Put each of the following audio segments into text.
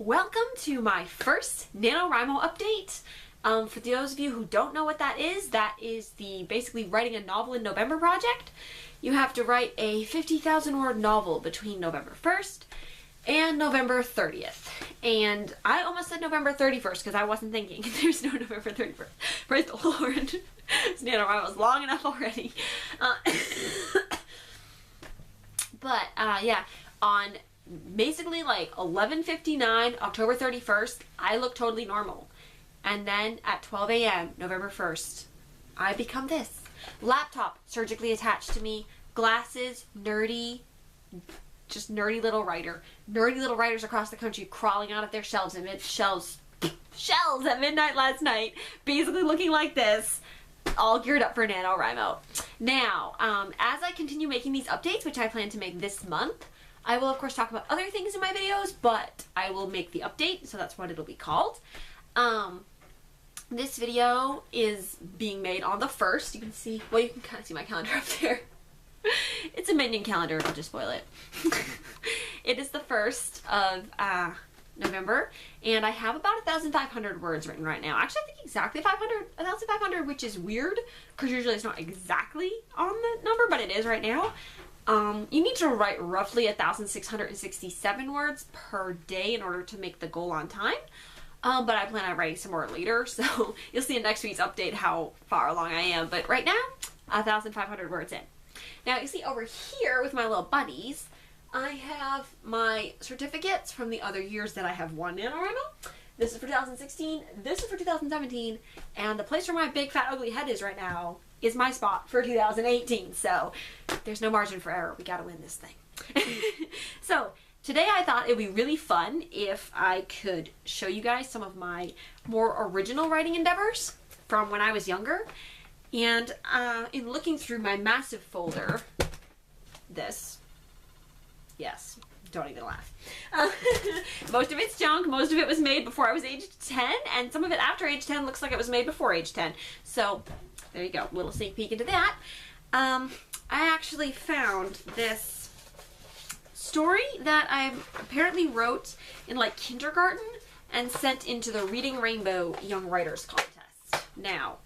Welcome to my first NaNoWriMo update. For those of you who don't know what that is the basically writing a novel in November project. You have to write a 50,000 word novel between November 1st and November 30th. And I almost said November 31st because I wasn't thinking. There's no November 31st. Praise the Lord. This NaNoWriMo was long enough already. Yeah, on basically like 11:59 October 31st, I look totally normal. And then at 12 a.m. November 1st, I become this. Laptop surgically attached to me, glasses, nerdy, just nerdy little writer. Nerdy little writers across the country crawling out of their shelves at midnight last night, basically looking like this, all geared up for NaNoWriMo. Now, as I continue making these updates, which I plan to make this month, I will of course talk about other things in my videos, but I will make the update, so that's what it'll be called. This video is being made on the 1st. You can see, well, you can kind of see my calendar up there. It's a minion calendar, I'll just spoil it. It is the 1st of November, and I have about 1,500 words written right now. Actually, I think exactly 1,500, which is weird, because usually it's not exactly on the number, but it is right now. You need to write roughly 1,667 words per day in order to make the goal on time. But I plan on writing some more later, so you'll see in next week's update how far along I am. But right now, 1,500 words in. Now you see over here with my little buddies, I have my certificates from the other years that I have won NaNoWriMo. This is for 2016, this is for 2017, and the place where my big fat ugly head is right now is my spot for 2018. So there's no margin for error. We gotta win this thing. So today I thought it would be really fun if I could show you guys some of my more original writing endeavors from when I was younger. And in looking through my massive folder, yes, don't even laugh. Most of it's junk, most of it was made before I was age 10, and some of it after age 10 looks like it was made before age 10. So there you go, little sneak peek into that. I actually found this story that I apparently wrote in like kindergarten and sent into the Reading Rainbow Young Writers Contest. Now,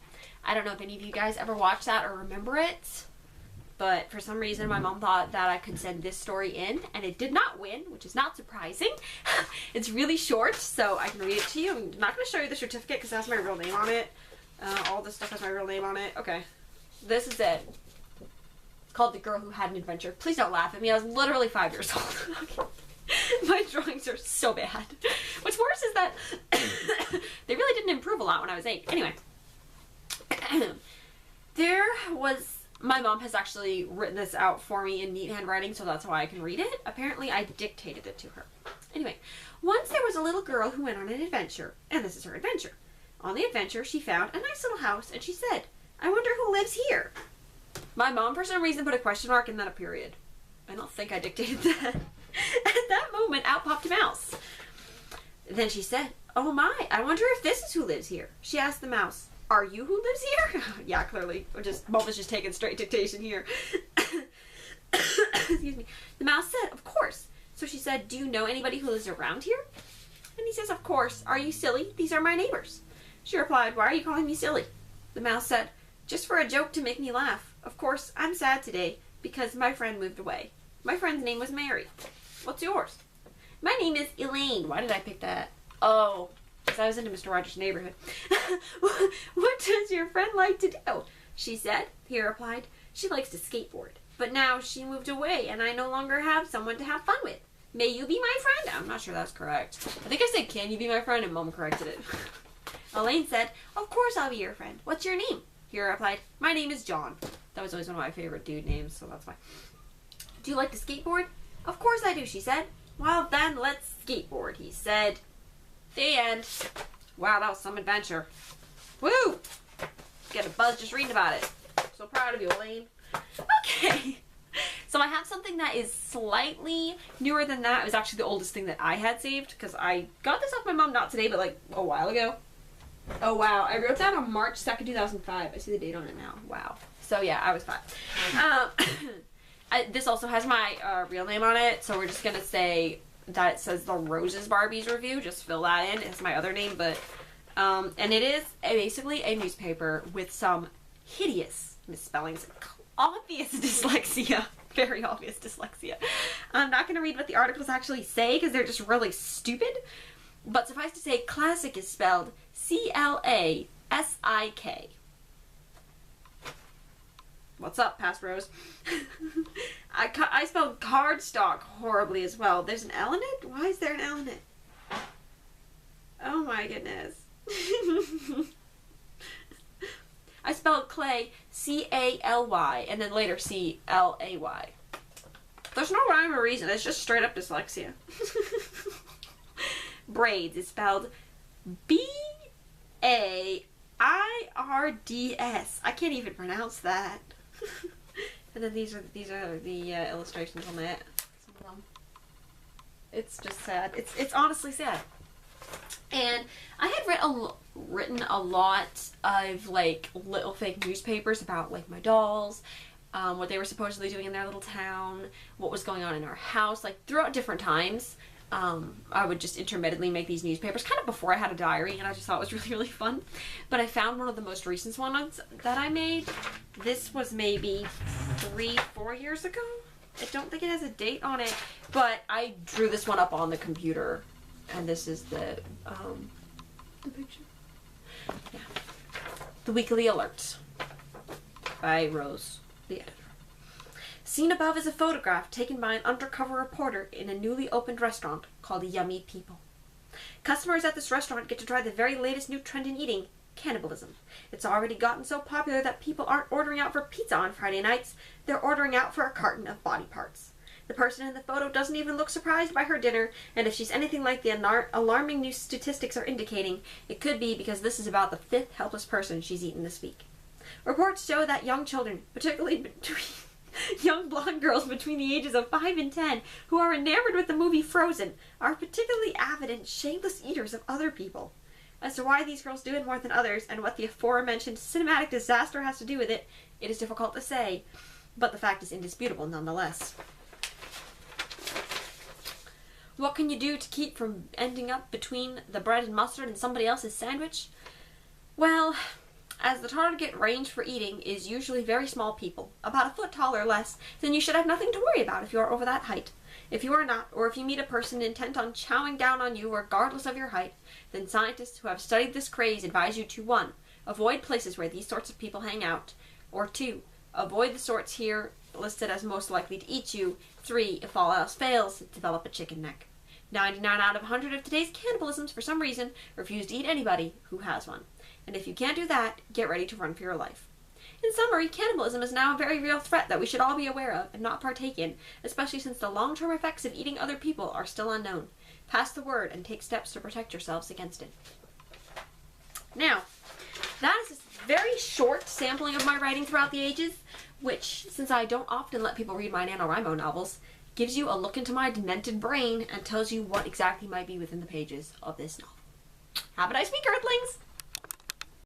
I don't know if any of you guys ever watched that or remember it, but for some reason my mom thought that I could send this story in, and it did not win, which is not surprising. It's really short, so I can read it to you. I'm not going to show you the certificate because it has my real name on it. All this stuff has my real name on it. Okay, this is it. It's called The Girl Who Had an Adventure. Please don't laugh at me. I was literally 5 years old. Okay. My drawings are so bad. What's worse is that they really didn't improve a lot when I was 8. Anyway, my mom has actually written this out for me in neat handwriting, so that's why I can read it. Apparently, I dictated it to her. Anyway, once there was a little girl who went on an adventure, and this is her adventure. On the adventure, she found a nice little house, and she said, "I wonder who lives here." My mom, for some reason, put a question mark and then a period. I don't think I dictated that. At that moment, out popped a mouse. Then she said, "Oh my, I wonder if this is who lives here." She asked the mouse, "Are you who lives here?" Yeah, clearly. Mom was just taking straight dictation here. Excuse me. The mouse said, "Of course." So she said, "Do you know anybody who lives around here?" And he says, "Of course. Are you silly? These are my neighbors." She replied, "Why are you calling me silly?" The mouse said, "Just for a joke to make me laugh. Of course, I'm sad today because my friend moved away. My friend's name was Mary. What's yours?" "My name is Elaine." Why did I pick that? Oh, because I was into Mr. Rogers' Neighborhood. "What does your friend like to do?" she said. He replied, "She likes to skateboard. But now she moved away and I no longer have someone to have fun with. May you be my friend?" I'm not sure that's correct. I think I said, "Can you be my friend?" and Mom corrected it. Elaine said, "Of course I'll be your friend. What's your name?" He replied, "My name is John." That was always one of my favorite dude names, so that's why. "Do you like to skateboard?" "Of course I do," she said. "Well then, let's skateboard," he said. The end. Wow, that was some adventure. Woo! Get a buzz just reading about it. So proud of you, Elaine. Okay. So I have something that is slightly newer than that. It was actually the oldest thing that I had saved because I got this off my mom, not today, but like a while ago. Oh wow, I wrote that on March 2nd, 2005. I see the date on it now. Wow. So yeah, I was 5. This also has my real name on it, so we're just gonna say that it says the Roses Barbies review. Just fill that in. It's my other name, but and it is basically a newspaper with some hideous misspellings, obvious dyslexia, very obvious dyslexia. I'm not going to read what the articles actually say because they're just really stupid. But suffice to say, classic is spelled CLASIK. What's up, past Rose? I spelled cardstock horribly as well. There's an L in it? Why is there an L in it? Oh my goodness. I spelled clay CALY and then later CLAY. There's no rhyme or reason. It's just straight up dyslexia. Braids is spelled BAIRDS. I can't even pronounce that. And then these are the illustrations on that. Some of them. It's just sad. It's honestly sad. And I had written a lot of like little fake newspapers about like my dolls, what they were supposedly doing in their little town, what was going on in our house, like throughout different times. I would just intermittently make these newspapers kind of before I had a diary, and I just thought it was really, really fun. But I found one of the most recent ones that I made. This was maybe 3-4 years ago. I don't think it has a date on it, but I drew this one up on the computer, and this is the picture. Yeah. The Weekly Alerts by Rose, the editor. Seen above is a photograph taken by an undercover reporter in a newly opened restaurant called Yummy People. Customers at this restaurant get to try the very latest new trend in eating, cannibalism. It's already gotten so popular that people aren't ordering out for pizza on Friday nights, they're ordering out for a carton of body parts. The person in the photo doesn't even look surprised by her dinner, and if she's anything like the alarming new statistics are indicating, it could be because this is about the 5th helpless person she's eaten this week. Reports show that young children, particularly young blonde girls between the ages of 5 and 10 who are enamored with the movie Frozen are particularly avid and shameless eaters of other people. As to why these girls do it more than others and what the aforementioned cinematic disaster has to do with it, it is difficult to say, but the fact is indisputable nonetheless. What can you do to keep from ending up between the bread and mustard and somebody else's sandwich? Well, as the target range for eating is usually very small people, about a foot tall or less, then you should have nothing to worry about if you are over that height. If you are not, or if you meet a person intent on chowing down on you regardless of your height, then scientists who have studied this craze advise you to 1. Avoid places where these sorts of people hang out, or 2. Avoid the sorts here listed as most likely to eat you, 3. If all else fails, develop a chicken neck. 99 out of 100 of today's cannibalisms, for some reason, refuse to eat anybody who has one. And if you can't do that, get ready to run for your life. In summary, cannibalism is now a very real threat that we should all be aware of and not partake in, especially since the long-term effects of eating other people are still unknown. Pass the word and take steps to protect yourselves against it. Now, that is a very short sampling of my writing throughout the ages, which, since I don't often let people read my NaNoWriMo novels, gives you a look into my demented brain and tells you what exactly might be within the pages of this novel. Have a nice week, Earthlings!